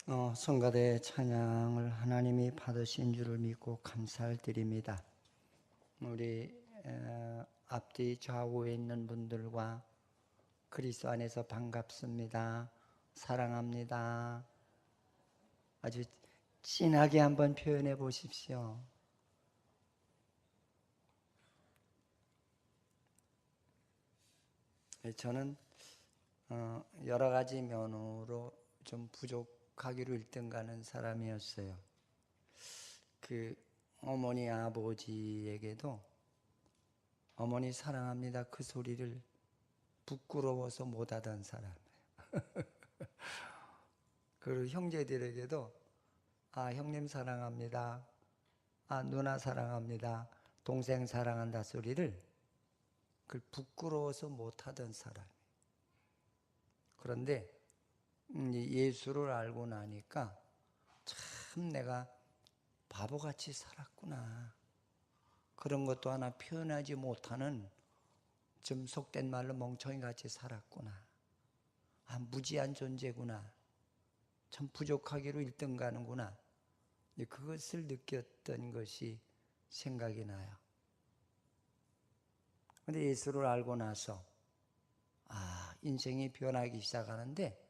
성가대 찬양을 하나님이 받으신 줄을 믿고 감사를 드립니다. 우리 앞뒤 좌우에 있는 분들과 그리스도 안에서 반갑습니다. 사랑합니다. 아주 진하게 한번 표현해 보십시오. 저는 여러 가지 면으로 좀 부족하기로 1등 가는 사람이었어요. 그 어머니 아버지에게도 어머니 사랑합니다 그 소리를 부끄러워서 못하던 사람. 그리고 형제들에게도 형님 사랑합니다, 누나 사랑합니다, 동생 사랑한다 소리를 그걸 부끄러워서 못하던 사람. 그런데 예수를 알고 나니까 참 내가 바보같이 살았구나, 그런 것도 하나 표현하지 못하는 좀 속된 말로 멍청이같이 살았구나, 무지한 존재구나, 참 부족하기로 1등 가는구나, 그것을 느꼈던 것이 생각이 나요. 그런데 예수를 알고 나서 인생이 변하기 시작하는데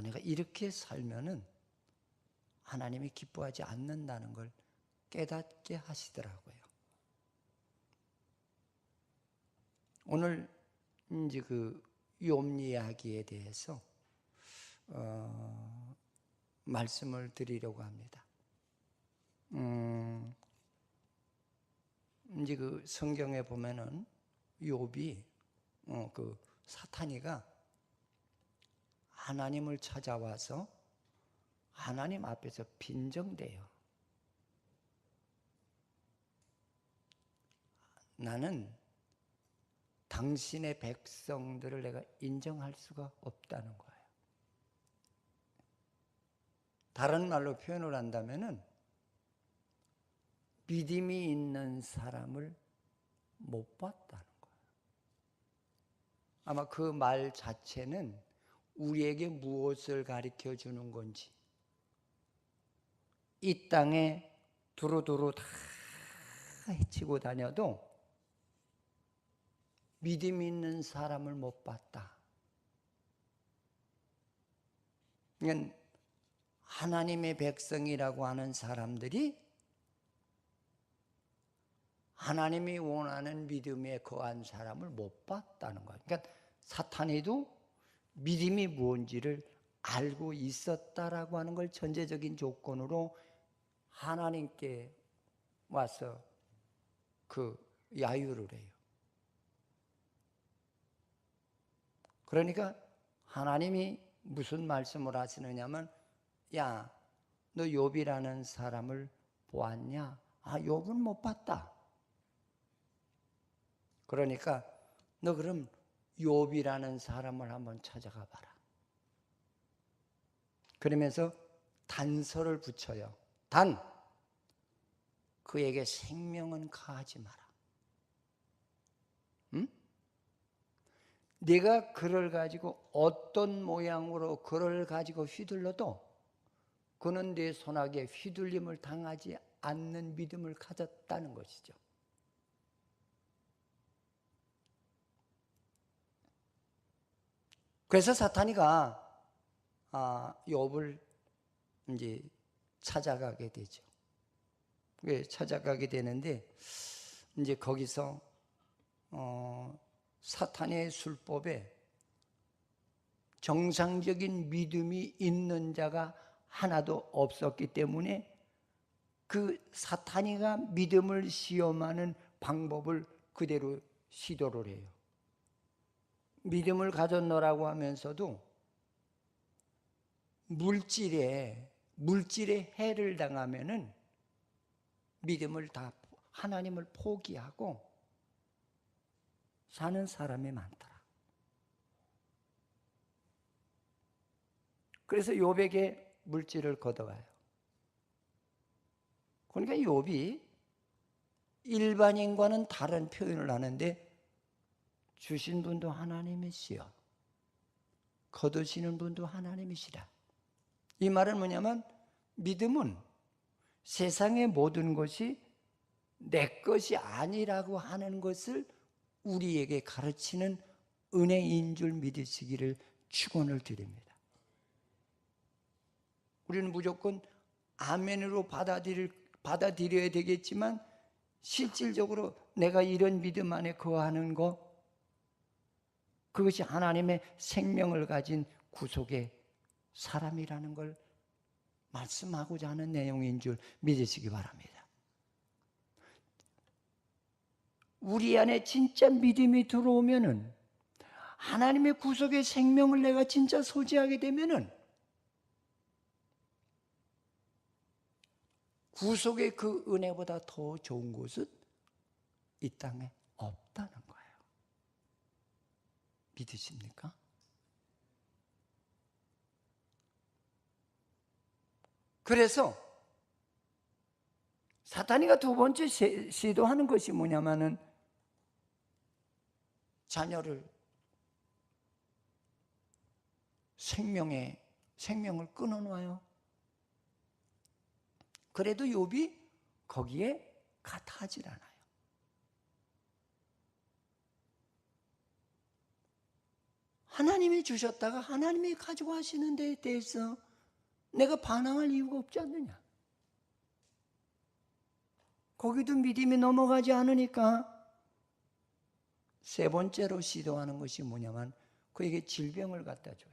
내가 이렇게 살면은 하나님이 기뻐하지 않는다는 걸 깨닫게 하시더라고요. 오늘 이제 그 욥 이야기에 대해서 말씀을 드리려고 합니다. 이제 그 성경에 보면은 욥이 그 사탄이가 하나님을 찾아와서 하나님 앞에서 빈정대요. 나는 당신의 백성들을 내가 인정할 수가 없다는 거예요. 다른 말로 표현을 한다면은 믿음이 있는 사람을 못 봤다는 거예요. 아마 그 말 자체는 우리에게 무엇을 가르쳐 주는 건지, 이 땅에 두루두루 다 헤치고 다녀도 믿음 있는 사람을 못 봤다. 그러니까 하나님의 백성이라고 하는 사람들이 하나님이 원하는 믿음에 거한 사람을 못 봤다는 거예요. 그러니까 사탄이도 믿음이 무엇인지를 알고 있었다라고 하는 걸 전제적인 조건으로 하나님께 와서 그 야유를 해요. 그러니까 하나님이 무슨 말씀을 하시느냐면, 야, 너 욥이라는 사람을 보았냐? 욥은 못 봤다. 그러니까 너 그럼 욥이라는 사람을 한번 찾아가 봐라. 그러면서 단서를 붙여요. 단, 그에게 생명은 가하지 마라. 응? 네가 그를 가지고 어떤 모양으로 그를 가지고 휘둘러도 그는 네 손아귀에 휘둘림을 당하지 않는 믿음을 가졌다는 것이죠. 그래서 사탄이가 욥을 이제 찾아가게 되죠. 찾아가게 되는데 이제 거기서 사탄의 술법에 정상적인 믿음이 있는 자가 하나도 없었기 때문에 그 사탄이가 믿음을 시험하는 방법을 그대로 시도를 해요. 믿음을 가졌노라고 하면서도 물질에 해를 당하면은 믿음을 다 하나님을 포기하고 사는 사람이 많더라. 그래서 욥에게 물질을 걷어가요. 그러니까 욥이 일반인과는 다른 표현을 하는데, 주신 분도 하나님이시여 거두시는 분도 하나님이시라. 이 말은 뭐냐면 믿음은 세상의 모든 것이 내 것이 아니라고 하는 것을 우리에게 가르치는 은혜인 줄 믿으시기를 축원을 드립니다. 우리는 무조건 아멘으로 받아들여야 되겠지만 실질적으로 내가 이런 믿음 안에 거하는 것, 그것이 하나님의 생명을 가진 구속의 사람이라는 걸 말씀하고자 하는 내용인 줄 믿으시기 바랍니다. 우리 안에 진짜 믿음이 들어오면은, 하나님의 구속의 생명을 내가 진짜 소지하게 되면은 구속의 그 은혜보다 더 좋은 곳은 이 땅에 없다는 거예요. 믿으십니까? 그래서 사탄이가 두 번째 시도하는 것이 뭐냐면은 자녀를 생명을 끊어놔요. 그래도 욥이 거기에 가타하질 않아요. 하나님이 주셨다가 하나님이 가지고 하시는 데에 대해서 내가 반항할 이유가 없지 않느냐. 거기도 믿음이 넘어가지 않으니까 세 번째로 시도하는 것이 뭐냐면 그에게 질병을 갖다 줘요.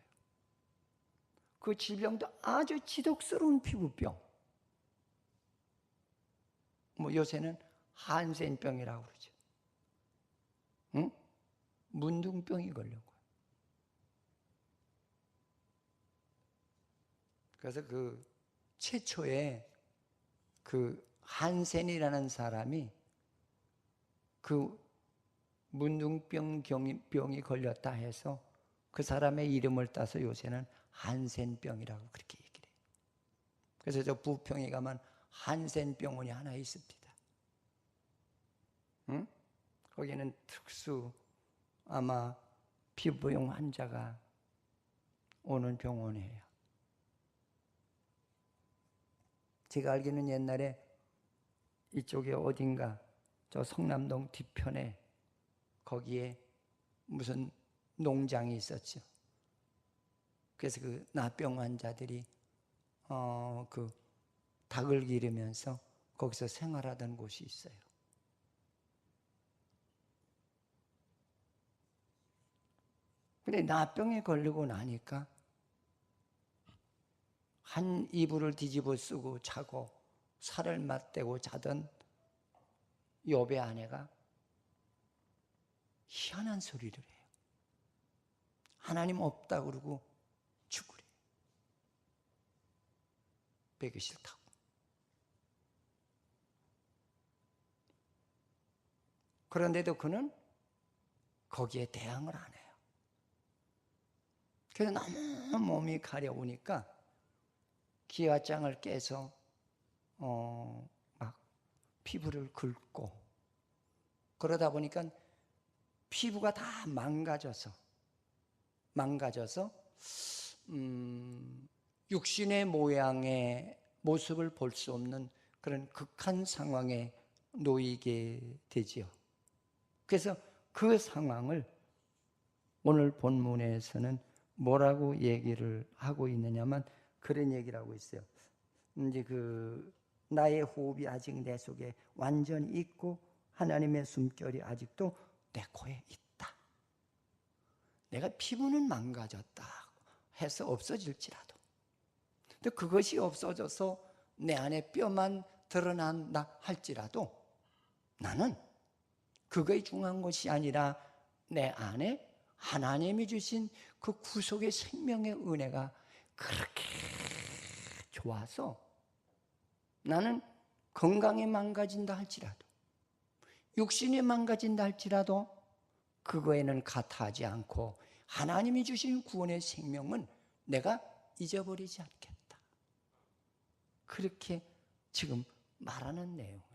그 질병도 아주 지독스러운 피부병. 요새는 한센병이라고 그러죠. 응? 문둥병이 걸린 거예요. 그래서 그 최초에 그 한센이라는 사람이 그 문둥병이 걸렸다 해서 그 사람의 이름을 따서 요새는 한센병이라고 그렇게 얘기를 해요. 그래서 저 부평에 가면 한센병원이 하나 있습니다. 응? 거기는 특수 아마 피부용 환자가 오는 병원이에요. 제가 알기로는 옛날에 이쪽에 어딘가 저 성남동 뒤편에 거기에 무슨 농장이 있었죠. 그래서 그 나병 환자들이 그 닭을 기르면서 거기서 생활하던 곳이 있어요. 근데 나병에 걸리고 나니까 한 이불을 뒤집어 쓰고 자고 살을 맞대고 자던 욥의 아내가 희한한 소리를 해요. 하나님 없다 그러고 죽으래. 배기 싫다고. 그런데도 그는 거기에 대항을 안 해요. 그래서 너무 몸이 가려우니까 기와장을 깨서 막 피부를 긁고 그러다 보니까 피부가 다 망가져서 육신의 모양의 모습을 볼 수 없는 그런 극한 상황에 놓이게 되지요. 그래서 그 상황을 오늘 본문에서는 뭐라고 얘기를 하고 있느냐면 그런 얘기를 하고 있어요. 이제 나의 호흡이 아직 내 속에 완전히 있고 하나님의 숨결이 아직도 내 코에 있다. 내가 피부는 망가졌다 해서 없어질지라도, 근데 그것이 없어져서 내 안에 뼈만 드러난다 할지라도 나는 그거에 중요한 것이 아니라 내 안에 하나님이 주신 그 구속의 생명의 은혜가 그렇게 좋아서 나는 건강이 망가진다 할지라도 육신이 망가진다 할지라도 그거에는 가타하지 않고 하나님이 주신 구원의 생명은 내가 잊어버리지 않겠다. 그렇게 지금 말하는 내용이에요.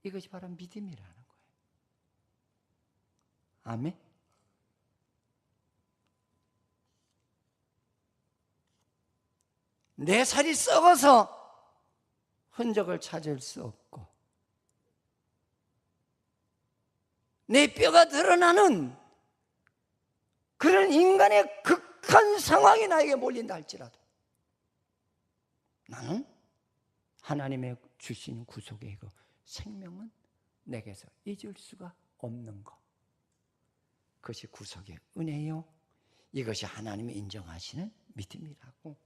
이것이 바로 믿음이라는 거예요. 아멘. 내 살이 썩어서 흔적을 찾을 수 없고 내 뼈가 드러나는 그런 인간의 극한 상황이 나에게 몰린다 할지라도 나는 하나님의 주신 구속의 그 생명은 내게서 잊을 수가 없는 것. 그것이 구속의 은혜요. 이것이 하나님이 인정하시는 믿음이라고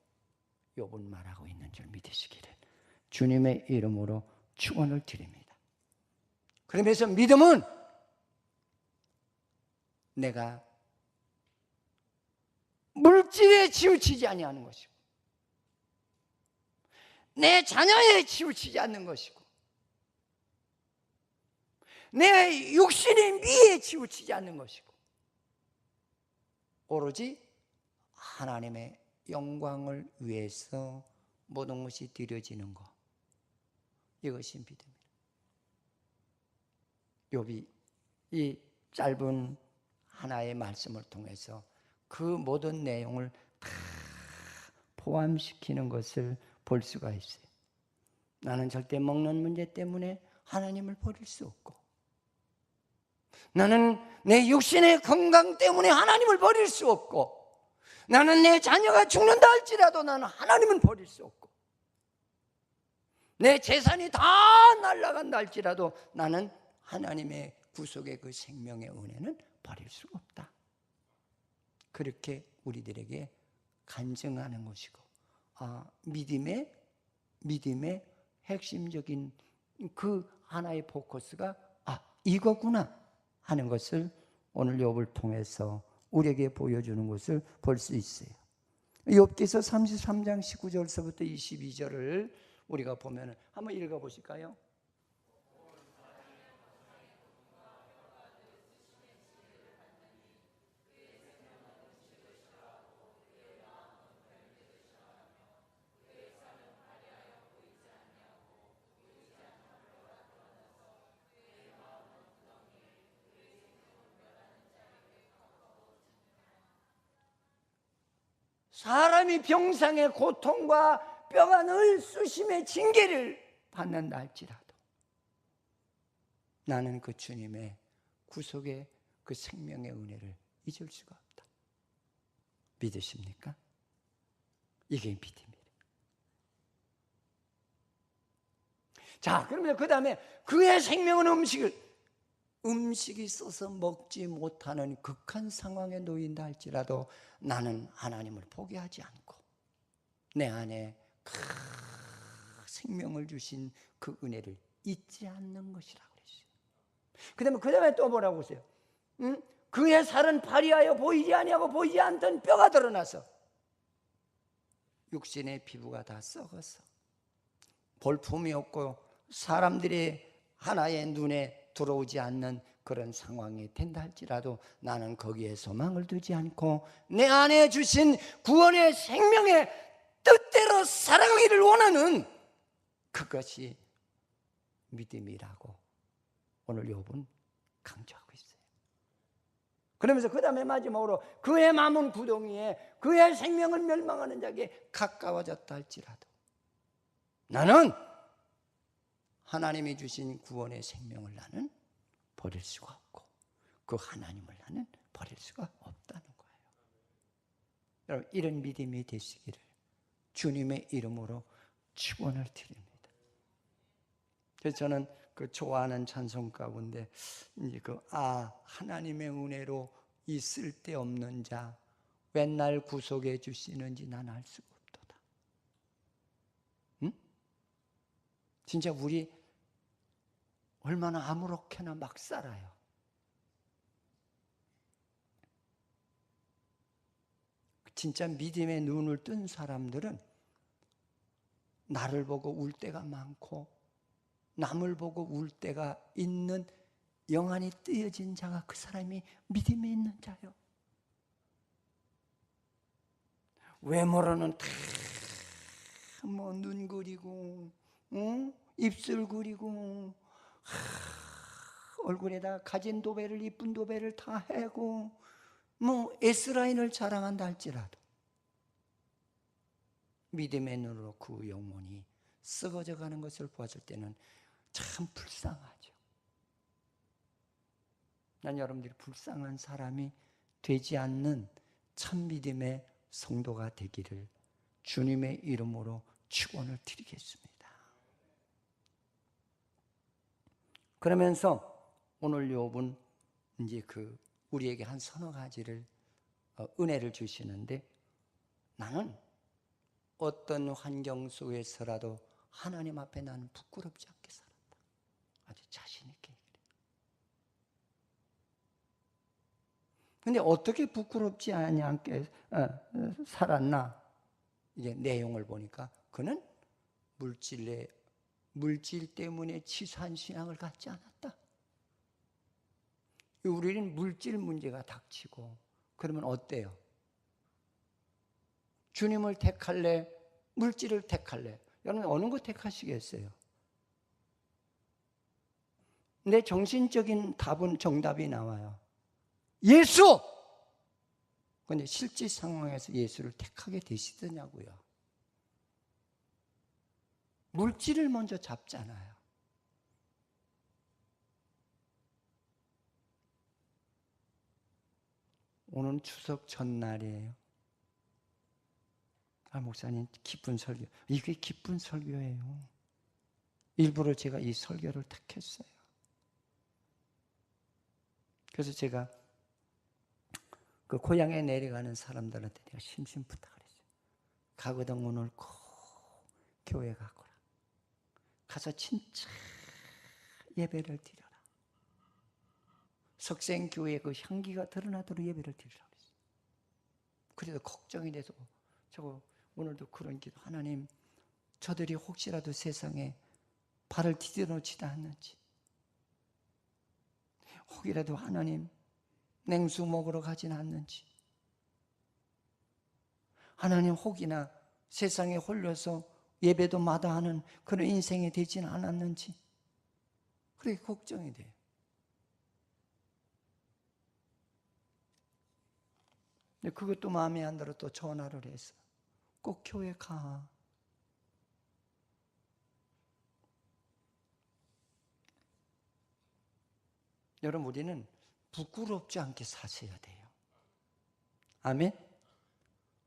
욥은 말하고 있는 줄 믿으시기를 주님의 이름으로 축원을 드립니다. 그러면서 믿음은 내가 물질에 치우치지 아니하는 것이고 내 자녀에 치우치지 않는 것이고 내 육신의 미에 치우치지 않는 것이고 오로지 하나님의 영광을 위해서 모든 것이 드려지는 것, 이것이 믿음이다. 욥이 이 짧은 하나의 말씀을 통해서 그 모든 내용을 다 포함시키는 것을 볼 수가 있어요. 나는 절대 먹는 문제 때문에 하나님을 버릴 수 없고 나는 내 육신의 건강 때문에 하나님을 버릴 수 없고 나는 내 자녀가 죽는다 할지라도 나는 하나님은 버릴 수 없고 내 재산이 다 날아간다 할지라도 나는 하나님의 구속의 그 생명의 은혜는 버릴 수가 없다. 그렇게 우리들에게 간증하는 것이고 믿음의 핵심적인 그 하나의 포커스가 이거구나 하는 것을 오늘 욥을 통해서 우리에게 보여주는 것을 볼 수 있어요. 욥기서 33장 19절서부터 22절을 우리가 보면 한번 읽어보실까요? 사람이 병상의 고통과 뼈가 늘 수심의 징계를 받는다 할지라도 나는 그 주님의 구속의 그 생명의 은혜를 잊을 수가 없다. 믿으십니까? 이게 믿음이에요. 자, 그러면 그 다음에 그의 생명은 음식이 있어서 먹지 못하는 극한 상황에 놓인다 할지라도 나는 하나님을 포기하지 않고 내 안에 그 생명을 주신 그 은혜를 잊지 않는 것이라고 그랬어요. 그 다음에 또 뭐라고 했어요? 그의 살은 파리하여 보이지 아니하고 보이지 않던 뼈가 드러나서 육신의 피부가 다 썩어서 볼품이 없고 사람들이 하나의 눈에 들어오지 않는 그런 상황이 된다 할지라도 나는 거기에 소망을 두지 않고 내 안에 주신 구원의 생명의 뜻대로 살아가기를 원하는 그것이 믿음이라고 오늘 욥은 강조하고 있어요. 그러면서 그 다음에 마지막으로 그의 마음은 구덩이에 그의 생명은 멸망하는 자에게 가까워졌다 할지라도 나는 하나님이 주신 구원의 생명을 나는 버릴 수가 없고 그 하나님을 나는 버릴 수가 없다는 거예요. 여러분 이런 믿음이 되시기를 주님의 이름으로 축원을 드립니다. 그래서 저는 그 좋아하는 찬송 가운데 이제 하나님의 은혜로 이 쓸데없는 자 웬 날 구속해 주시는지 난 알 수가 없도다. 진짜 우리 얼마나 아무렇게나 막 살아요. 진짜 믿음의 눈을 뜬 사람들은 나를 보고 울 때가 많고 남을 보고 울 때가 있는 영안이 뜨여진 자가 그 사람이 믿음이 있는 자요. 외모로는 다 뭐 눈 그리고 입술 그리고 얼굴에다 가진 도배를 이쁜 도배를 다 하고 뭐 S라인을 자랑한다 할지라도 믿음의 눈으로 그 영혼이 썩어져 가는 것을 보았을 때는 참 불쌍하죠. 난 여러분들이 불쌍한 사람이 되지 않는 참 믿음의 성도가 되기를 주님의 이름으로 축원을 드리겠습니다. 그러면서 오늘 욥은 이제 우리에게 한 서너 가지를 은혜를 주시는데, 나는 어떤 환경 속에서라도 하나님 앞에 나는 부끄럽지 않게 살았다. 아주 자신 있게 얘기해요. 근데 어떻게 부끄럽지 않게 살았나? 이제 내용을 보니까 그는 물질 때문에 치사한 신앙을 갖지 않았다. 우리는 물질 문제가 닥치고 그러면 어때요? 주님을 택할래? 물질을 택할래? 여러분 어느 거 택하시겠어요? 내 정신적인 답은 정답이 나와요. 예수! 그런데 실제 상황에서 예수를 택하게 되시더냐고요. 물질을 먼저 잡잖아요. 오늘 추석 전날이에요. 목사님 기쁜 설교. 이게 기쁜 설교예요. 일부러 제가 이 설교를 택했어요. 그래서 제가 그 고향에 내려가는 사람들한테 내가 심심 부탁을 했어요. 가거든 오늘 꼭 교회 가거라. 가서 진짜 예배를 드려라. 석생교회 그 향기가 드러나도록 예배를 드리라고 했어요. 그래도 걱정이 돼서 저거 오늘도 그런 기도, 하나님 저들이 혹시라도 세상에 발을 디뎌놓지도 않는지, 혹이라도 하나님 냉수 먹으러 가진 않는지, 하나님 혹이나 세상에 홀려서 예배도 마다하는 그런 인생이 되지는 않았는지 그렇게 걱정이 돼요. 근데 그것도 마음에 안 들어 또 전화를 해서 꼭 교회 가. 여러분 우리는 부끄럽지 않게 사셔야 돼요. 아멘?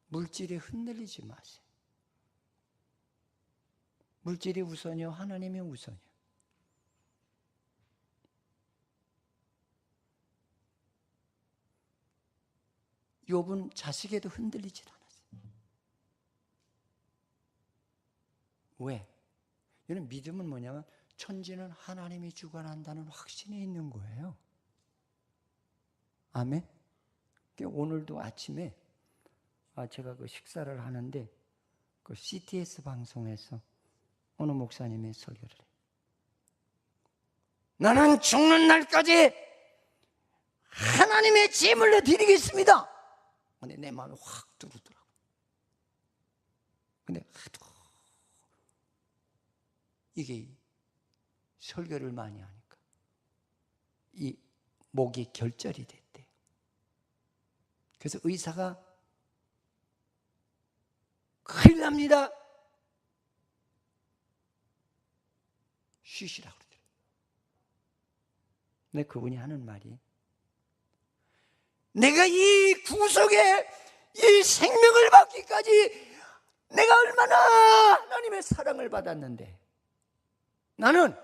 물질에 흔들리지 마세요. 물질이 우선이요? 하나님이 우선이요? 욥은 자식에도 흔들리질 않았어요. 왜? 이런 믿음은 뭐냐면 천지는 하나님이 주관한다는 확신이 있는 거예요. 아멘? 오늘도 아침에 제가 그 식사를 하는데 그 CTS 방송에서 어느 목사님의 설교를 해요. 나는 죽는 날까지 하나님의 제물로 드리겠습니다. 근데 내 마음이 확 들어오더라고. 근데 하도 이게 설교를 많이 하니까 이 목이 결절이 됐대요. 그래서 의사가 큰일 납니다. 쉬시라고 그러더라고요. 근데 그분이 하는 말이, 내가 이 구속에 이 생명을 받기까지 내가 얼마나 하나님의 사랑을 받았는데 나는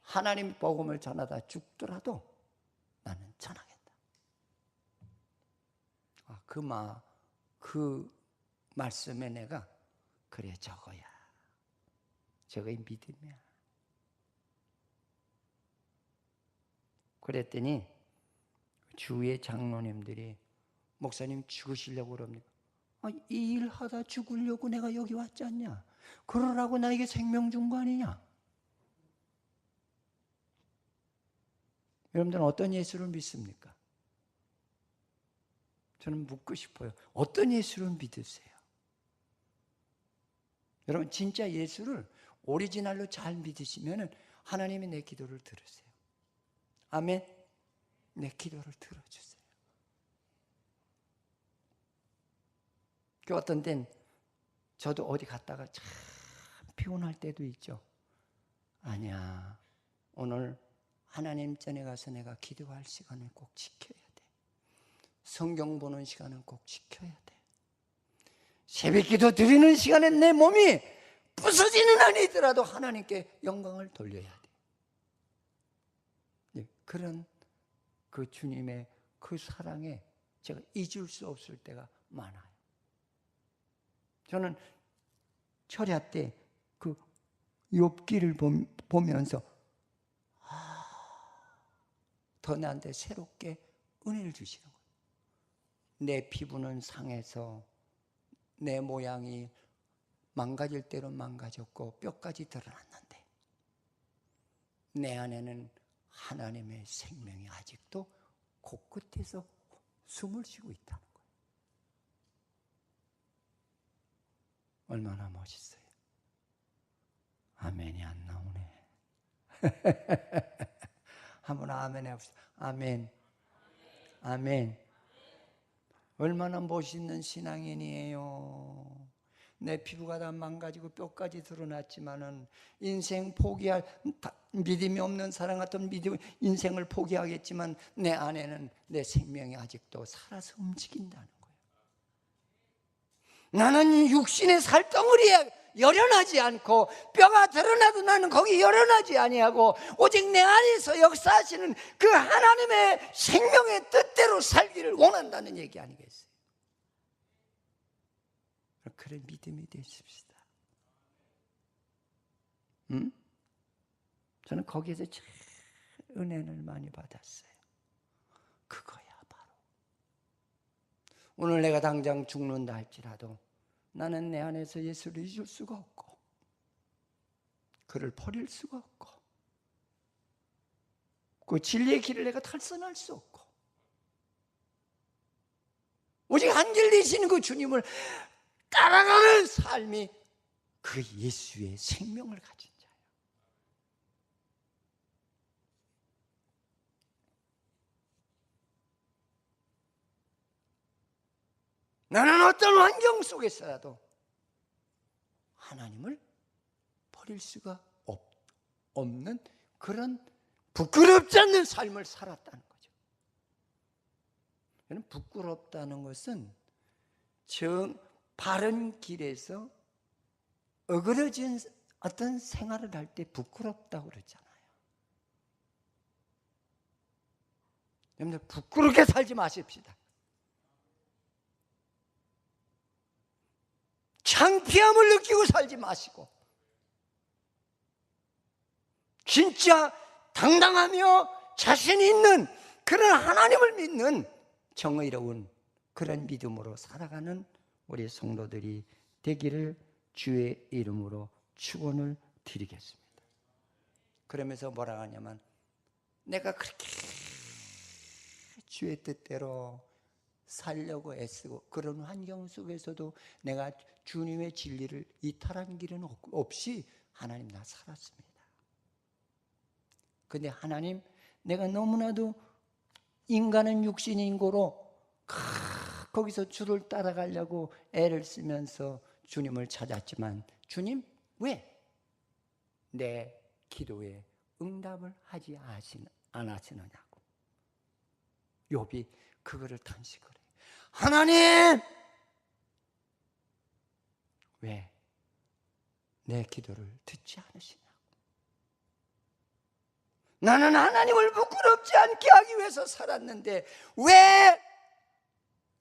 하나님 복음을 전하다 죽더라도 나는 전하겠다. 그 말씀에 내가 그래 저거야. 저거의 믿음이야. 그랬더니 주위의 장로님들이 목사님 죽으시려고 그럽니까? 이 일 하다 죽으려고 내가 여기 왔지 않냐? 그러라고 나에게 생명 준 거 아니냐? 여러분들은 어떤 예수를 믿습니까? 저는 묻고 싶어요. 어떤 예수를 믿으세요? 여러분 진짜 예수를 오리지널로 잘 믿으시면 하나님이 내 기도를 들으세요. 아멘. 내 기도를 들어주세요. 그 어떤 때는 저도 어디 갔다가 참 피곤할 때도 있죠. 아니야, 오늘 하나님 전에 가서 내가 기도할 시간을 꼭 지켜야 돼. 성경 보는 시간은 꼭 지켜야 돼. 새벽 기도 드리는 시간에 내 몸이 부서지는 한이 있더라도 하나님께 영광을 돌려야 돼. 그런 그 주님의 그 사랑에 제가 잊을 수 없을 때가 많아요. 저는 철야 때 그 욥기를 보면서 더 나한테 새롭게 은혜를 주시는 거예요. 내 피부는 상해서 내 모양이 망가질 대로 망가졌고 뼈까지 드러났는데 내 안에는 하나님의 생명이 아직도 코끝에서 숨을 쉬고 있다는 거예요. 얼마나 멋있어요. 아멘이 안 나오네. 한번 아멘 해봅시다. 아멘. 아멘. 얼마나 멋있는 신앙인이에요. 내 피부가 다 망가지고 뼈까지 드러났지만은 인생 포기할 믿음이 없는 사람 같은 인생을 포기하겠지만 내 안에는 내 생명이 아직도 살아서 움직인다는 거예요. 나는 육신의 살덩어리에 열연하지 않고 뼈가 드러나도 나는 거기 열연하지 아니하고 오직 내 안에서 역사하시는 그 하나님의 생명의 뜻대로 살기를 원한다는 얘기 아니겠어요? 그런 믿음이 되십시다. 저는 거기에서 참 은혜를 많이 받았어요. 그거야 바로. 오늘 내가 당장 죽는다 할지라도 나는 내 안에서 예수를 잊을 수가 없고 그를 버릴 수가 없고 그 진리의 길을 내가 탈선할 수 없고 오직 한결되시는 그 주님을 따라가는 삶이 그 예수의 생명을 가진 자예요. 나는 어떤 환경 속에서라도 하나님을 버릴 수가 없는 그런 부끄럽지 않는 삶을 살았다는 거죠. 부끄럽다는 것은 바른 길에서 어그러진 어떤 생활을 할 때 부끄럽다고 그러잖아요. 여러분들 부끄럽게 살지 마십시다. 창피함을 느끼고 살지 마시고 진짜 당당하며 자신 있는 그런 하나님을 믿는 정의로운 그런 믿음으로 살아가는 우리 성도들이 되기를 주의 이름으로 축원을 드리겠습니다. 그러면서 뭐라 하냐면 내가 그렇게 주의 뜻대로 살려고 애쓰고 그런 환경 속에서도 내가 주님의 진리를 이탈한 길은 없이 하나님 나 살았습니다. 근데 하나님 내가 너무나도 인간은 육신인고로 거기서 주를 따라가려고 애를 쓰면서 주님을 찾았지만 주님 왜 내 기도에 응답을 하지 않으시느냐고 욥이 그거를 탄식을 해요. 하나님 왜 내 기도를 듣지 않으시냐고. 나는 하나님을 부끄럽지 않게 하기 위해서 살았는데 왜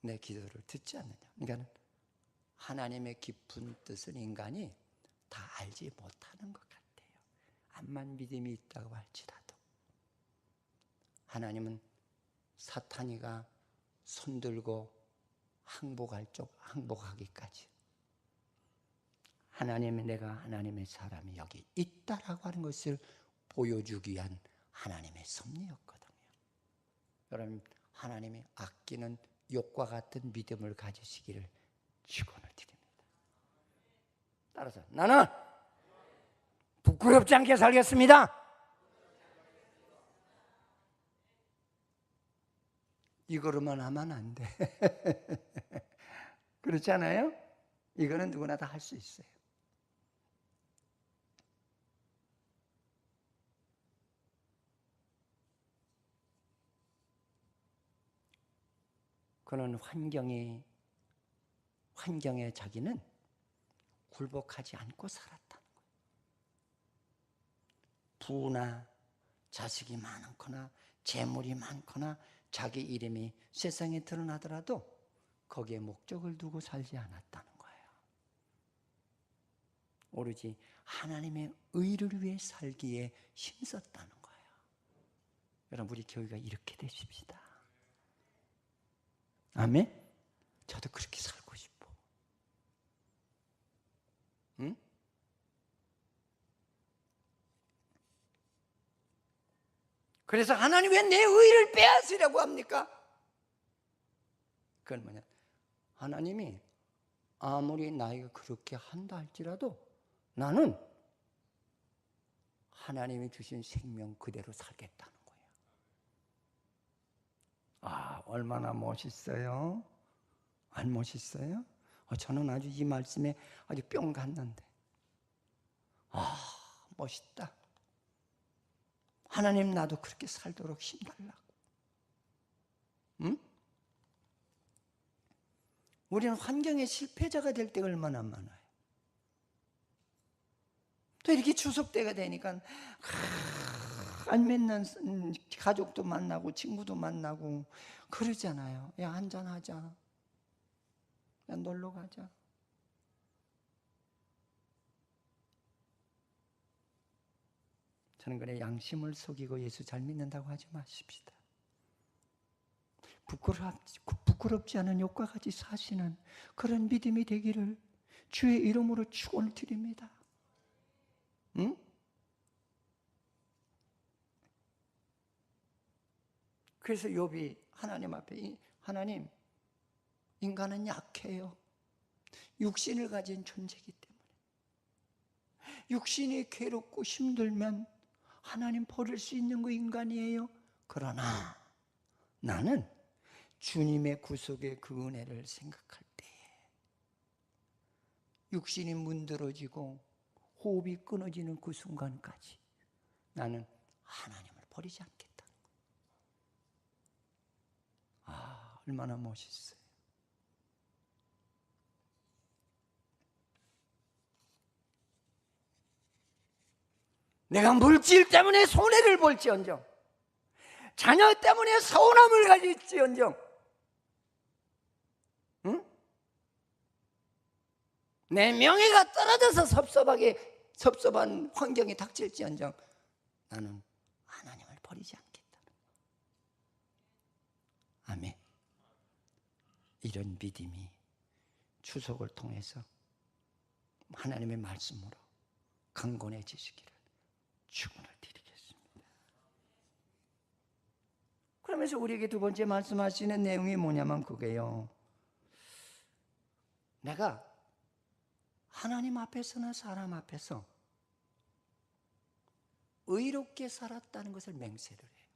내 기도를 듣지 않느냐. 그러니까 하나님의 깊은 뜻은 인간이 다 알지 못하는 것 같아요. 암만 믿음이 있다고 할지라도 하나님은 사탄이가 손들고 항복하기까지 내가 하나님의 사람이 여기 있다라고 하는 것을 보여주기 위한 하나님의 섭리였거든요. 여러분 하나님이 아끼는 욥과 같은 믿음을 가지시기를 축원을 드립니다. 따라서 나는 부끄럽지 않게 살겠습니다. 이거로만 하면 안 돼. 그렇지 않아요? 이거는 누구나 다 할 수 있어요. 그런 환경에 자기는 굴복하지 않고 살았다는 거예요. 부나 자식이 많거나 재물이 많거나 자기 이름이 세상에 드러나더라도 거기에 목적을 두고 살지 않았다는 거예요. 오로지 하나님의 의를 위해 살기에 힘썼다는 거예요. 여러분, 우리 교회가 이렇게 되십시다. 아멘? 저도 그렇게 살고 싶어. 응? 그래서 하나님 왜 내 의를 빼앗으려고 합니까? 그건 뭐냐? 하나님이 아무리 나이가 그렇게 한다 할지라도 나는 하나님이 주신 생명 그대로 살겠다는 거예요. 아, 얼마나 멋있어요? 안 멋있어요? 저는 아주 이 말씀에 아주 뿅 갔는데, 아, 멋있다. 하나님, 나도 그렇게 살도록 힘달라고. 응? 우리는 환경의 실패자가 될 때가 얼마나 많아요. 또 이렇게 추석 때가 되니까 안 맨날 가족도 만나고 친구도 만나고 그러잖아요. 야, 한잔하자. 야, 놀러 가자. 저는 그래, 양심을 속이고 예수 잘 믿는다고 하지 마십시다. 부끄럽지 않은 욕과 같이 사시는 그런 믿음이 되기를 주의 이름으로 축원을 드립니다. 응? 그래서 욥이 하나님 앞에, 하나님, 인간은 약해요. 육신을 가진 존재이기 때문에 육신이 괴롭고 힘들면 하나님 버릴 수 있는 거 인간이에요. 그러나 나는 주님의 구속의 그 은혜를 생각할 때에 육신이 문드러지고 호흡이 끊어지는 그 순간까지 나는 하나님을 버리지 않겠다. 아, 얼마나 멋있어요. 내가 물질 때문에 손해를 볼지언정, 자녀 때문에 서운함을 가질지언정, 응? 내 명예가 떨어져서 섭섭한 환경이 닥칠지언정 나는 하나님을 버리지 않겠다. 아멘. 이런 믿음이 추석을 통해서 하나님의 말씀으로 강건해지시기를 축원을 드리겠습니다. 그러면서 우리에게 두 번째 말씀하시는 내용이 뭐냐면 그게요, 내가 하나님 앞에서나 사람 앞에서 의롭게 살았다는 것을 맹세를 해요.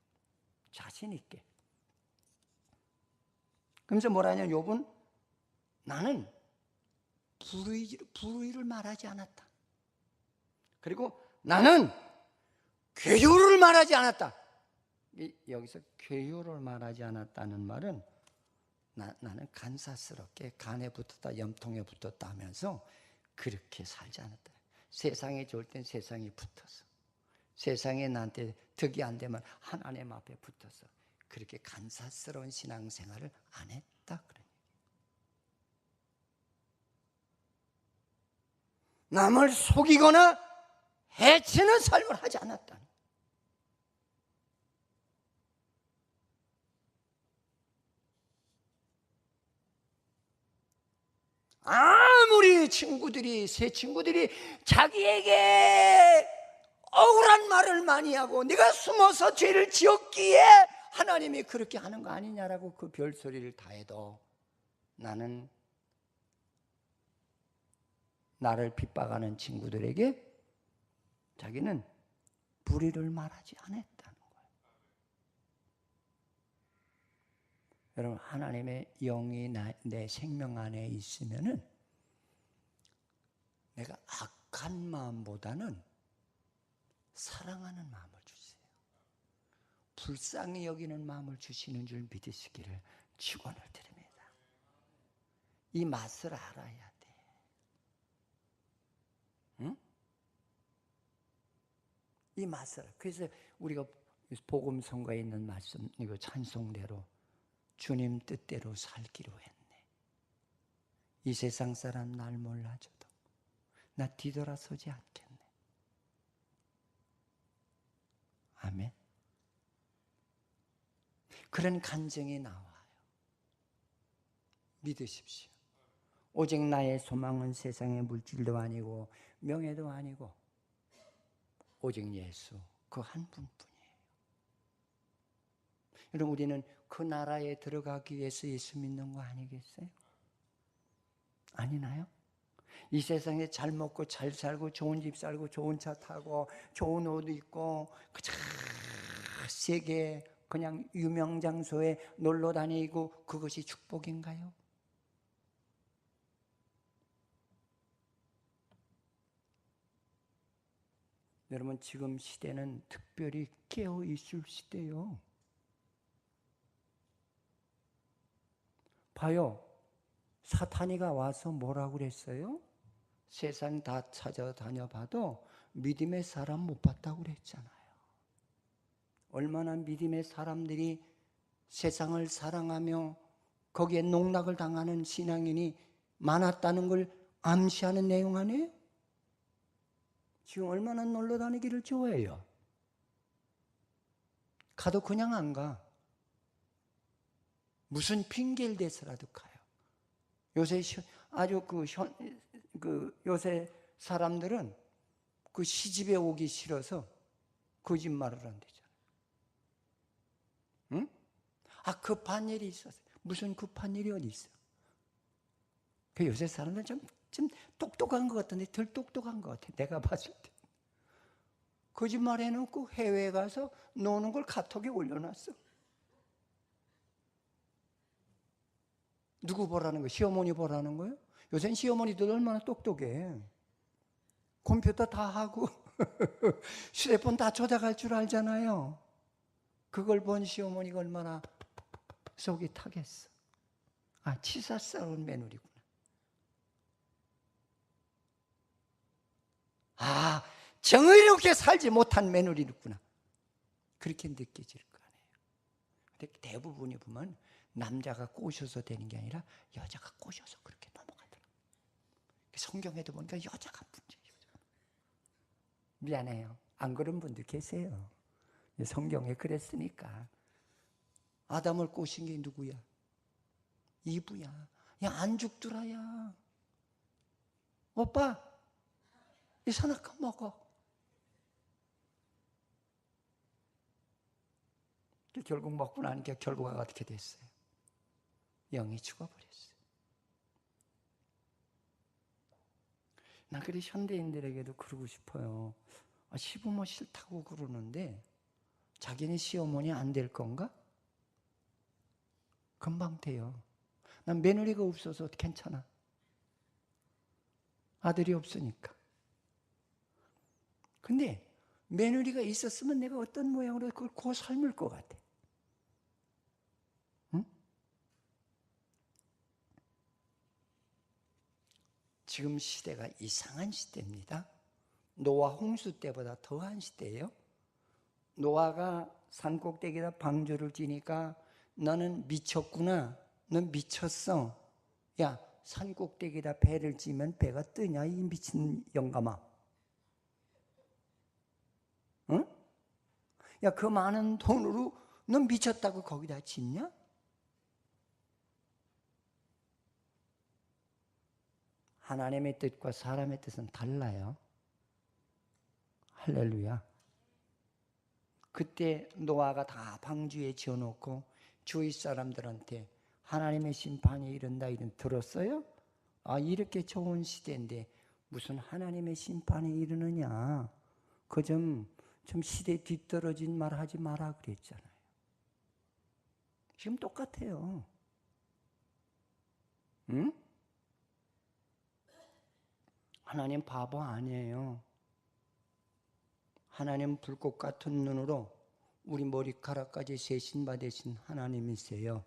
자신 있게. 그러면서 뭐라 하냐면 욥은 나는 불의를 말하지 않았다. 그리고 나는 괴효를 말하지 않았다. 여기서 괴효를 말하지 않았다는 말은 나는 간사스럽게 간에 붙었다, 염통에 붙었다 하면서 그렇게 살지 않았다. 세상에 좋을 땐 세상에 붙어서, 세상에 나한테 득이 안 되면 하나님 앞에 붙어서 그렇게 간사스러운 신앙생활을 안 했다. 그래. 남을 속이거나 해치는 삶을 하지 않았다. 아무리 새 친구들이 자기에게 억울한 말을 많이 하고 네가 숨어서 죄를 지었기에 하나님이 그렇게 하는 거 아니냐라고 그 별소리를 다 해도 나는 나를 핍박하는 친구들에게 자기는 불의를 말하지 않았다는 거예요. 여러분, 하나님의 영이 내 생명 안에 있으면은 내가 악한 마음보다는 사랑하는 마음을 주세요. 불쌍히 여기는 마음을 주시는 줄 믿으시기를 축원을 드립니다. 이 맛을 알아야 돼. 응? 이 맛을. 그래서 우리가 복음 성가에 있는 말씀, 이거 찬송대로 주님 뜻대로 살기로 했네. 이 세상 사람 날 몰라줘도 나 뒤돌아서지 않겠네. 아멘. 그런 간증이 나와요. 믿으십시오. 오직 나의 소망은 세상의 물질도 아니고 명예도 아니고 오직 예수, 그 한 분뿐이에요. 여러분, 우리는 그 나라에 들어가기 위해서 예수 믿는 거 아니겠어요? 아니나요? 이 세상에 잘 먹고 잘 살고 좋은 집 살고 좋은 차 타고 좋은 옷 입고 세계 그냥 유명 장소에 놀러 다니고 그것이 축복인가요? 여러분, 지금 시대는 특별히 깨어 있을 시대예요. 봐요. 사탄이가 와서 뭐라고 그랬어요? 세상 다 찾아다녀 봐도 믿음의 사람 못 봤다고 그랬잖아요. 얼마나 믿음의 사람들이 세상을 사랑하며 거기에 농락을 당하는 신앙인이 많았다는 걸 암시하는 내용 아니에요? 지금 얼마나 놀러 다니기를 좋아해요. 가도 그냥 안 가. 무슨 핑계를 대서라도 가요. 요새 아주 요새 사람들은 그 시집에 오기 싫어서 거짓말을 한대잖아요. 응? 아, 급한 일이 있었어요. 무슨 급한 일이 어디 있어? 그 요새 사람들 좀 똑똑한 것 같은데 덜 똑똑한 것 같아. 내가 봤을 때. 거짓말 해놓고 해외에 가서 노는 걸 카톡에 올려놨어. 누구 보라는 거예요? 시어머니 보라는 거예요? 요새는 시어머니들 얼마나 똑똑해. 컴퓨터 다 하고 휴대폰 다 조작할 줄 알잖아요. 그걸 본 시어머니가 얼마나 속이 타겠어. 아, 치사스러운 며느리구나. 아, 정의롭게 살지 못한 며느리구나. 그렇게 느껴질 거 아니에요. 근데 대부분이 보면 남자가 꼬셔서 되는 게 아니라 여자가 꼬셔서 그렇게 넘어가더라고요. 성경에도 보니까 여자가 문제예요. 미안해요. 안 그런 분들 계세요. 성경에 그랬으니까. 아담을 꼬신 게 누구야? 이브야. 야, 안 죽더라, 야. 오빠, 이 선악과 먹어. 결국 먹고 나니까 결과가 어떻게 됐어요? 영이 죽어버렸어요. 난 그래 현대인들에게도 그러고 싶어요. 시부모 싫다고 그러는데 자기는 시어머니 안 될 건가? 금방 돼요. 난 며느리가 없어서 괜찮아. 아들이 없으니까. 근데 며느리가 있었으면 내가 어떤 모양으로 그걸 고 삶을 것 같아. 응? 지금 시대가 이상한 시대입니다. 노아 홍수 때보다 더한 시대예요. 노아가 산꼭대기에다 방주를 지니까 너는 미쳤구나. 넌 미쳤어. 야, 산꼭대기에다 배를 지면 배가 뜨냐 이 미친 영감아. 응? 야, 그 많은 돈으로 넌 미쳤다고 거기다 짓냐? 하나님의 뜻과 사람의 뜻은 달라요. 할렐루야. 그때 노아가 다 방주에 지어놓고 주위 사람들한테 하나님의 심판이 이른다 이런 들었어요? 아, 이렇게 좋은 시대인데 무슨 하나님의 심판이 이르느냐? 그 좀 시대 뒤떨어진 말 하지 마라 그랬잖아요. 지금 똑같아요. 응? 하나님 바보 아니에요. 하나님 불꽃 같은 눈으로 우리 머리카락까지 세신 받으신 하나님이세요.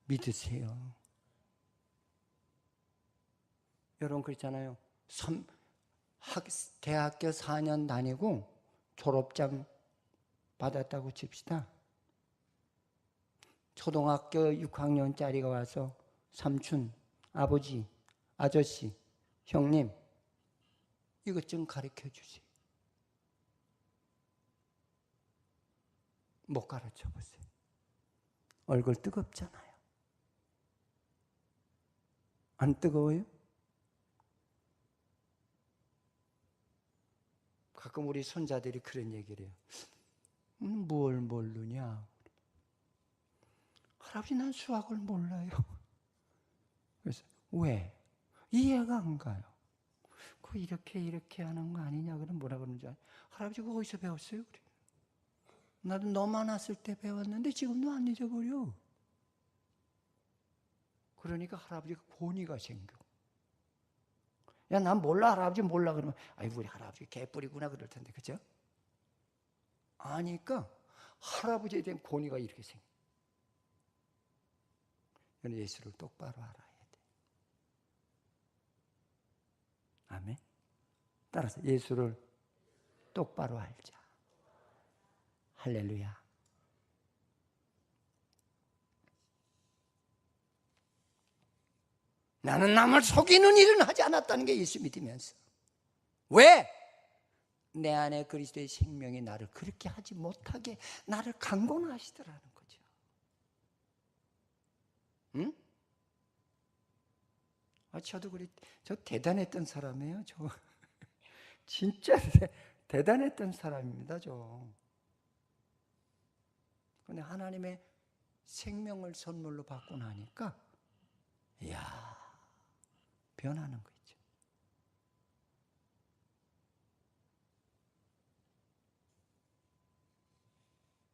믿으세요. 여러분 그렇잖아요. 대학교 4년 다니고 졸업장 받았다고 칩시다. 초등학교 6학년짜리가 와서 삼촌, 아버지, 아저씨, 형님 이것 좀 가르쳐 주세요. 못 가르쳐 보세요. 얼굴 뜨겁잖아요. 안 뜨거워요? 가끔 우리 손자들이 그런 얘기를 해요. 뭘 모르냐? 할아버지 난 수학을 몰라요. 그래서 왜? 이해가 안 가요. 그 이렇게 하는 거 아니냐? 그럼 뭐라 그러는지 알아요? 할아버지 그거 어디서 배웠어요? 그래. 나도 너 많았을 때 배웠는데 지금도 안 잊어버려. 그러니까 할아버지가 권위가 생겨. 야, 난 몰라, 할아버지 몰라. 그러면, 아이고, 우리 할아버지 개뿔이구나, 그럴 텐데, 그죠? 아니까, 할아버지에 대한 권위가 이렇게 생겨. 예수를 똑바로 알아야 돼. 아멘. 따라서 예수를 똑바로 알자. 할렐루야. 나는 남을 속이는 일은 하지 않았다는 게 예수 믿으면서. 왜? 내 안에 그리스도의 생명이 나를 그렇게 하지 못하게 나를 강권하시더라는 거죠. 응? 저도 저 대단했던 사람이에요. 저 진짜 대단했던 사람입니다. 근데 하나님의 생명을 선물로 받고 나니까, 이야, 변하는 거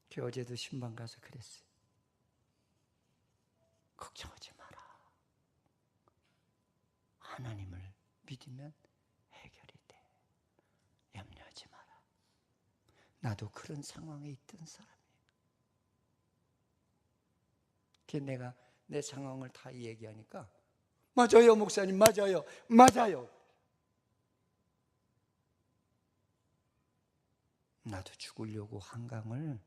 있죠. 어제도 신방 가서 그랬어요. 걱정하지 마라. 하나님을 믿으면 해결이 돼. 염려하지 마라. 나도 그런 상황에 있던 사람이에요. 내가 내 상황을 다 얘기하니까 맞아요, 목사님, 맞아요. 나도 죽으려고 한강을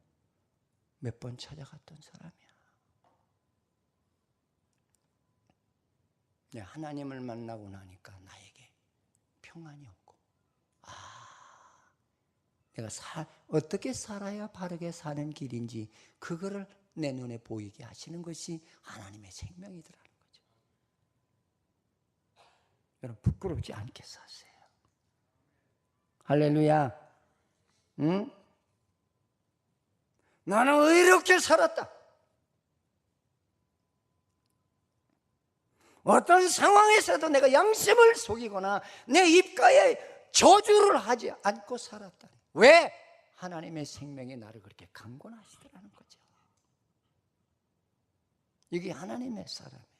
몇 번 찾아갔던 사람이야. 하나님을 만나고 나니까 나에게 평안이 없고, 내가 어떻게 살아야 바르게 사는 길인지 그거를 내 눈에 보이게 하시는 것이 하나님의 생명이더라는 거죠. 여러분 부끄럽지 않게 사세요. 할렐루야. 응? 나는 의롭게 살았다. 어떤 상황에서도 내가 양심을 속이거나 내 입가에 저주를 하지 않고 살았다. 왜? 하나님의 생명이 나를 그렇게 강권하시더라는 거죠. 이게 하나님의 사람이에요.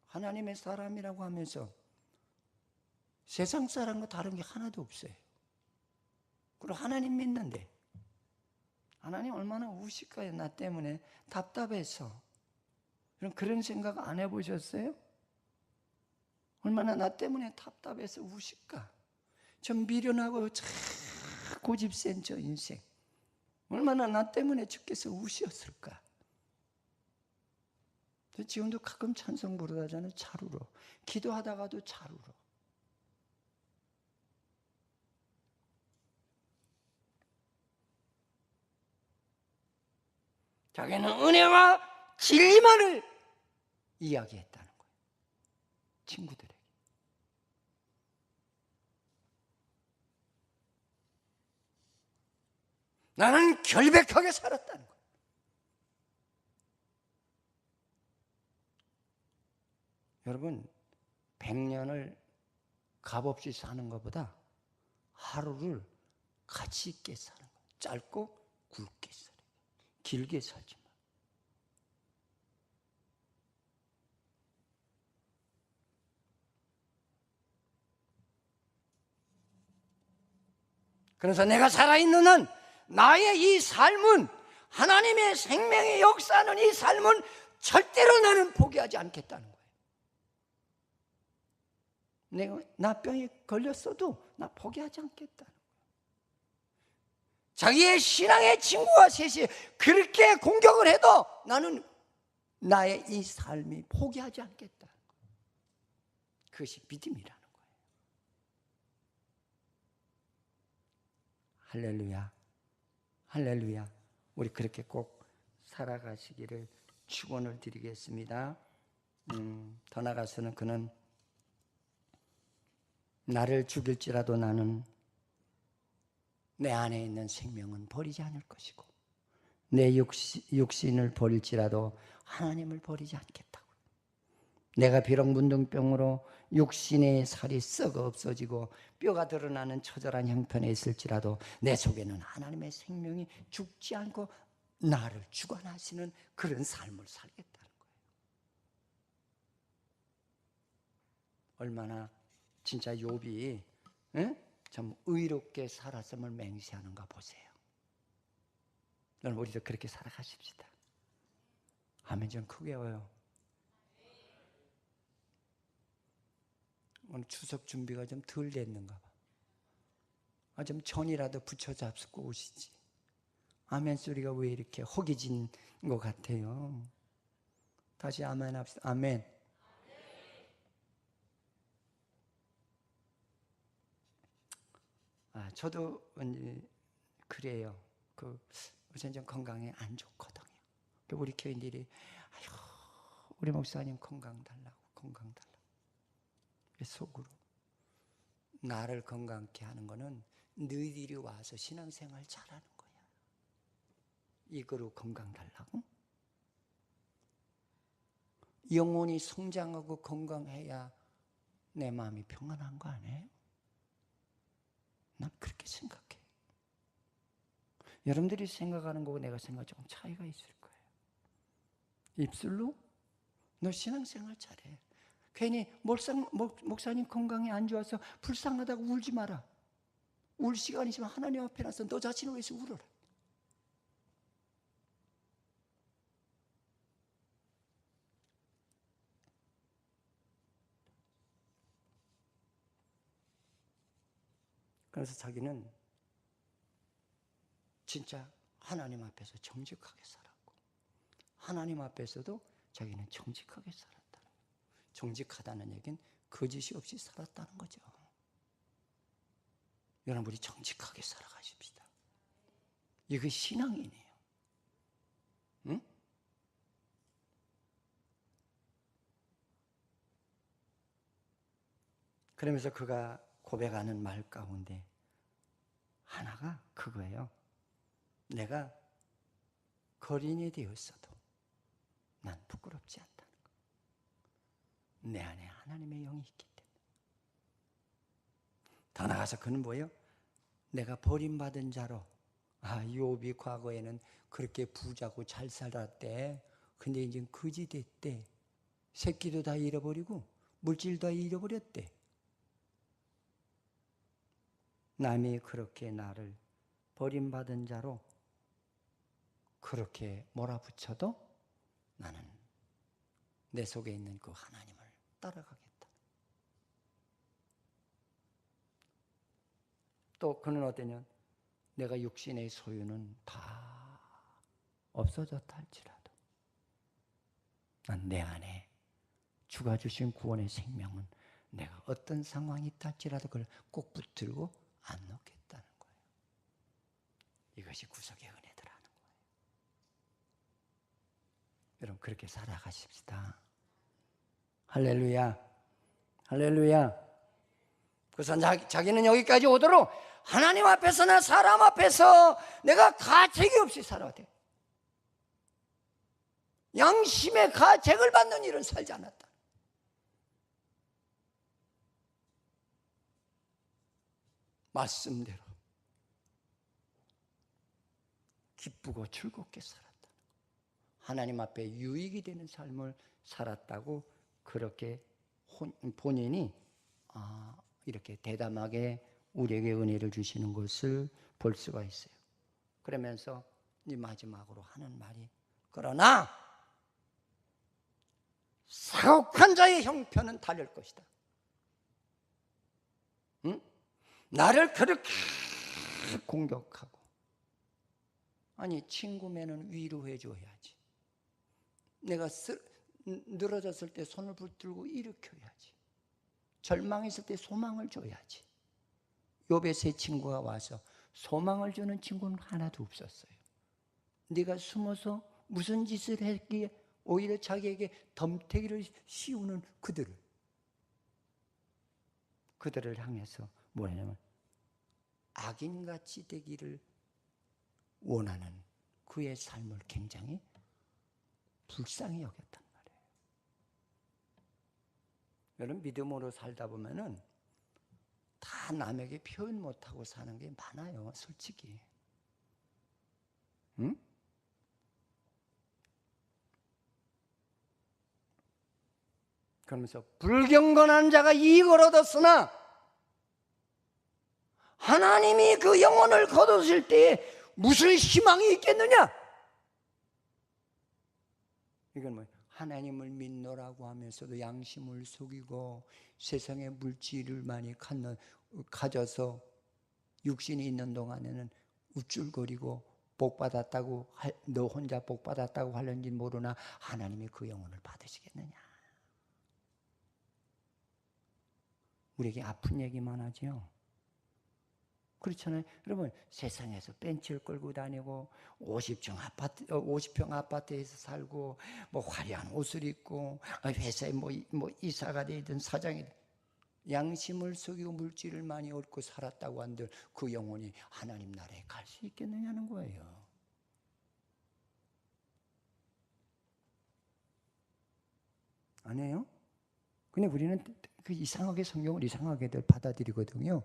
하나님의 사람이라고 하면서 세상 사람과 다른 게 하나도 없어요. 그리고 하나님 믿는데 하나님 얼마나 우실까요? 나 때문에 답답해서. 그런 생각 안 해보셨어요? 얼마나 나 때문에 답답해서 우실까? 저 미련하고 고집센 저 인생 얼마나 나 때문에 주께서 우셨을까? 지금도 가끔 찬송 부르다잖아요. 자루로. 기도하다가도 자루로. 자기는 은혜와 진리만을 이야기했다는 거예요. 친구들에게. 나는 결백하게 살았다는 거예요. 여러분 100년을 값없이 사는 것보다 하루를 가치 있게 사는 거예요. 짧고 굵게 살아요. 길게 살지 마. 그래서 내가 살아있는 한 나의 이 삶은, 하나님의 생명의 역사는, 이 삶은 절대로 나는 포기하지 않겠다는 거예요. 내가 나병에 걸렸어도 나 포기하지 않겠다는 거예요. 자기의 신앙의 친구가 셋이 그렇게 공격을 해도 나는 나의 이 삶이 포기하지 않겠다. 그것이 믿음이라는 거예요. 할렐루야, 할렐루야. 우리 그렇게 꼭 살아가시기를 축원을 드리겠습니다. 더 나아가서는 그는 나를 죽일지라도 나는 내 안에 있는 생명은 버리지 않을 것이고, 내 육신을 버릴지라도 하나님을 버리지 않겠다고. 내가 비록 문둥병으로 육신의 살이 썩어 없어지고 뼈가 드러나는 처절한 형편에 있을지라도 내 속에는 하나님의 생명이 죽지 않고 나를 주관하시는 그런 삶을 살겠다는 거예요. 얼마나 진짜 욥이 참 의롭게 살았음을 맹세하는가 보세요. 여러분, 우리도 그렇게 살아가십시다. 아멘. 좀 크게 외워요. 오늘 추석 준비가 좀 덜 됐는가 봐. 좀 전이라도 붙여 잡수고 오시지. 아멘 소리가 왜 이렇게 허기진 것 같아요. 다시 아멘 합시다. 아멘. 저도 그래요. 요새 좀 건강에 안 좋거든요. 우리 교인들이 아유, 우리 목사님 건강 달라고, 건강 달라고. 속으로 나를 건강케 하는 거는 너희들이 와서 신앙생활 잘하는 거야. 이거로 건강 달라고? 영혼이 성장하고 건강해야 내 마음이 평안한 거 아니에요? 난 그렇게 생각해. 여러분들이 생각하는 거고 내가 생각하고 조금 차이가 있을 거예요. 입술로 너 신앙생활 잘해. 괜히 목사님 건강이 안 좋아서 불쌍하다고 울지 마라. 울 시간이지만 하나님 앞에 나서 너 자신을 위해서 울어라. 그래서 자기는 진짜 하나님 앞에서 정직하게 살았고, 하나님 앞에서도 자기는 정직하게 살았다는 거예요. 정직하다는 얘기는 거짓이 없이 살았다는 거죠. 여러분, 우리 정직하게 살아가십시다. 이게 신앙이네요. 응? 그러면서 그가 고백하는 말 가운데 하나가 그거예요. 내가 거린이 되었어도 난 부끄럽지 않다는 거. 내 안에 하나님의 영이 있기 때문에. 더 나아가서 그는 뭐예요? 내가 버림받은 자로. 욥이 과거에는 그렇게 부자고 잘 살았대. 근데 이제 거지 됐대. 새끼도 다 잃어버리고 물질도 다 잃어버렸대. 남이 그렇게 나를 버림받은 자로 그렇게 몰아붙여도 나는 내 속에 있는 그 하나님을 따라가겠다. 또 그는 어떠냐? 내가 육신의 소유는 다 없어졌다 할지라도 난 내 안에 주가 주신 구원의 생명은 내가 어떤 상황이 있다 할지라도 그걸 꼭 붙들고 안 놓겠다는 거예요. 이것이 구속의 은혜더라는 거예요. 여러분, 그렇게 살아가십시다. 할렐루야, 할렐루야. 그래서 자기는 여기까지 오도록 하나님 앞에서나 사람 앞에서 내가 가책이 없이 살아야 돼. 양심의 가책을 받는 일은 살지 않았다. 말씀대로 기쁘고 즐겁게 살았다. 하나님 앞에 유익이 되는 삶을 살았다고 그렇게 본인이 이렇게 대담하게 우리에게 은혜를 주시는 것을 볼 수가 있어요. 그러면서 이 마지막으로 하는 말이 그러나 사악한 자의 형편은 달릴 것이다. 응? 나를 그렇게 공격하고 아니 친구면은 위로해 줘야지. 내가 늘어졌을 때 손을 붙들고 일으켜야지. 절망했을 때 소망을 줘야지. 욥의 세 친구가 와서 소망을 주는 친구는 하나도 없었어요. 네가 숨어서 무슨 짓을 했기에 오히려 자기에게 덤태기를 씌우는 그들을 향해서 뭐냐면 악인같이 되기를 원하는 그의 삶을 굉장히 불쌍히 여겼단 말이에요. 여러분 믿음으로 살다 보면은 다 남에게 표현 못하고 사는 게 많아요, 솔직히. 응? 그러면서 불경건한 자가 이익을 얻었으나 하나님이 그 영혼을 거두실 때에 무슨 희망이 있겠느냐? 이건 뭐 하나님을 믿노라고 하면서도 양심을 속이고 세상의 물질을 많이 가져서 육신이 있는 동안에는 우쭐거리고 복받았다고 너 혼자 복받았다고 하는지 모르나 하나님이 그 영혼을 받으시겠느냐? 우리에게 아픈 얘기만 하죠. 그렇잖아요. 여러분 세상에서 벤츠를 끌고 다니고 50평 아파트에서 살고 뭐 화려한 옷을 입고 회사에 뭐 이사가 되든 사장이 되든 양심을 속이고 물질을 많이 얻고 살았다고 한들 그 영혼이 하나님 나라에 갈 수 있겠느냐는 거예요. 아니에요? 근데 우리는 그 이상하게 성경을 이상하게들 받아들이거든요.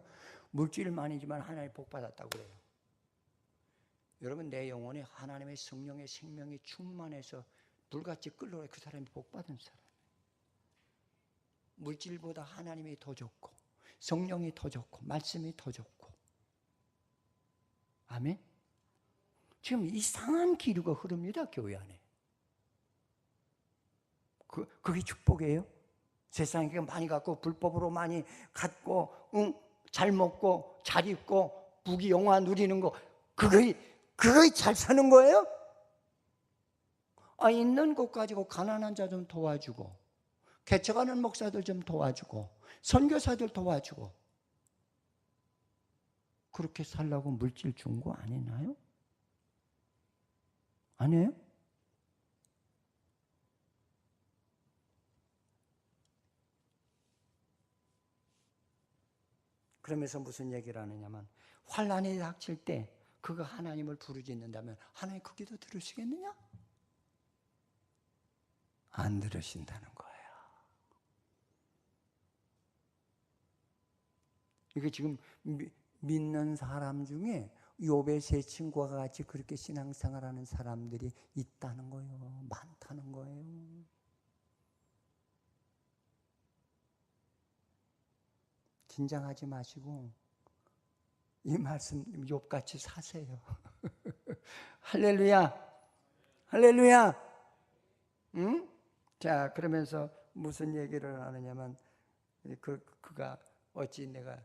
물질을 많이 지만 하나님 복 받았다고 그래요. 여러분 내 영혼에 하나님의 성령의 생명이 충만해서 불같이 끓어오르는 그 사람이 복 받은 사람. 물질보다 하나님이 더 좋고 성령이 더 좋고 말씀이 더 좋고. 아멘. 지금 이상한 기류가 흐릅니다, 교회 안에. 그게 축복이에요? 세상에 많이 갖고 불법으로 많이 갖고 잘 먹고 잘 입고 부귀 영화 누리는 거 그거이 잘 사는 거예요? 있는 것 가지고 가난한 자 좀 도와주고 개척하는 목사들 좀 도와주고 선교사들 도와주고 그렇게 살라고 물질 준 거 아니나요? 아니에요? 그러면서 무슨 얘기를 하느냐면 환난이 닥칠 때 그가 하나님을 부르짖는다면 하나님 그 기도 들으시겠느냐? 안 들으신다는 거예요. 이게 지금 믿는 사람 중에 욥의 세 친구와 같이 그렇게 신앙생활하는 사람들이 있다는 거예요. 많다는 거예요. 긴장하지 마시고 이 말씀 욥같이 사세요. 할렐루야. 할렐루야. 응? 자, 그러면서 무슨 얘기를 하느냐면 그가 어찌 내가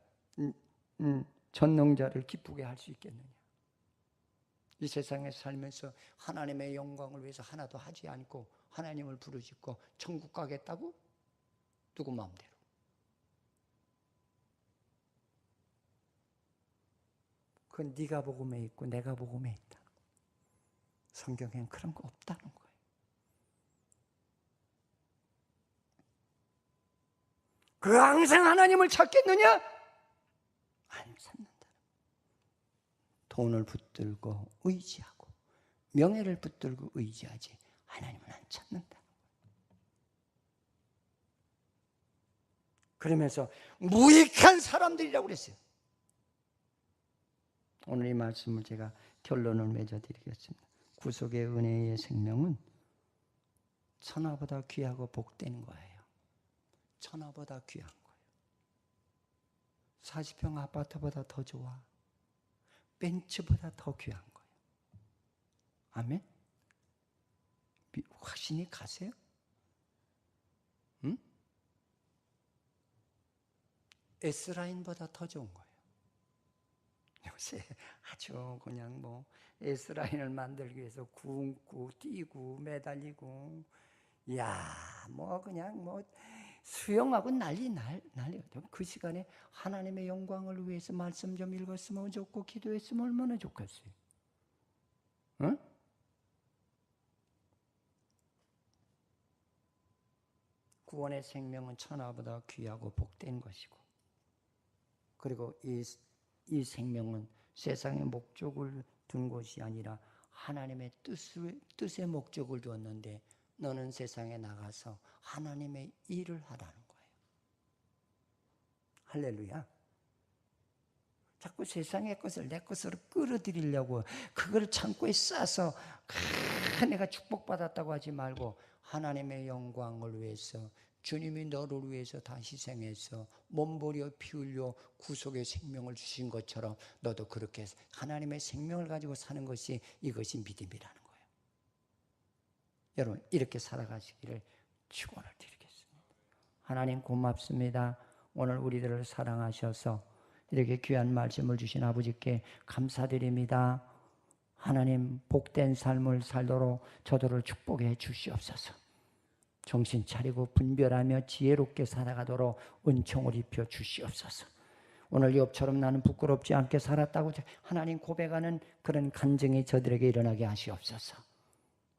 전능자를 기쁘게 할 수 있겠느냐. 이 세상에 살면서 하나님의 영광을 위해서 하나도 하지 않고 하나님을 부르짖고 천국 가겠다고? 누구 마음대로. 그건 네가 복음에 있고 내가 복음에 있다. 성경에는 그런 거 없다는 거예요. 그 항상 하나님을 찾겠느냐? 안 찾는다. 돈을 붙들고 의지하고 명예를 붙들고 의지하지 하나님은 안 찾는다. 그러면서 무익한 사람들이라고 그랬어요. 오늘 이 말씀을 제가 결론을 맺어드리겠습니다. 구속의 은혜의 생명은 천하보다 귀하고 복된 거예요. 천하보다 귀한 거예요. 40평 아파트보다 더 좋아. 벤츠보다 더 귀한 거예요. 아멘? 확신이 가세요? 응? S라인보다 더 좋은 거예요. 요새 아주 그냥 뭐 S라인을 만들기 위해서 굶고 뛰고 매달리고, 야, 뭐 그냥 뭐 수영하고 난리. 그 시간에 하나님의 영광을 위해서 말씀 좀 읽었으면 좋고 기도했으면 얼마나 좋겠어요. 응? 구원의 생명은 천하보다 귀하고 복된 것이고, 그리고 이 생명은 세상의 목적을 둔 것이 아니라 하나님의 뜻의 목적을 두었는데, 너는 세상에 나가서 하나님의 일을 하라는 거예요. 할렐루야. 자꾸 세상의 것을 내 것으로 끌어들이려고 그걸 창고에 싸서 내가 축복받았다고 하지 말고, 하나님의 영광을 위해서 주님이 너를 위해서 다 희생해서 몸버려 피 흘려 구속의 생명을 주신 것처럼 너도 그렇게 하나님의 생명을 가지고 사는 것이, 이것이 믿음이라는 거예요. 여러분, 이렇게 살아가시기를 축원을 드리겠습니다. 하나님 고맙습니다. 오늘 우리들을 사랑하셔서 이렇게 귀한 말씀을 주신 아버지께 감사드립니다. 하나님, 복된 삶을 살도록 저들을 축복해 주시옵소서. 정신 차리고 분별하며 지혜롭게 살아가도록 은총을 입혀 주시옵소서. 오늘 욥처럼 나는 부끄럽지 않게 살았다고 하나님 고백하는 그런 간증이 저들에게 일어나게 하시옵소서.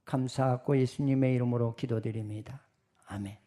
감사하고 예수님의 이름으로 기도드립니다. 아멘.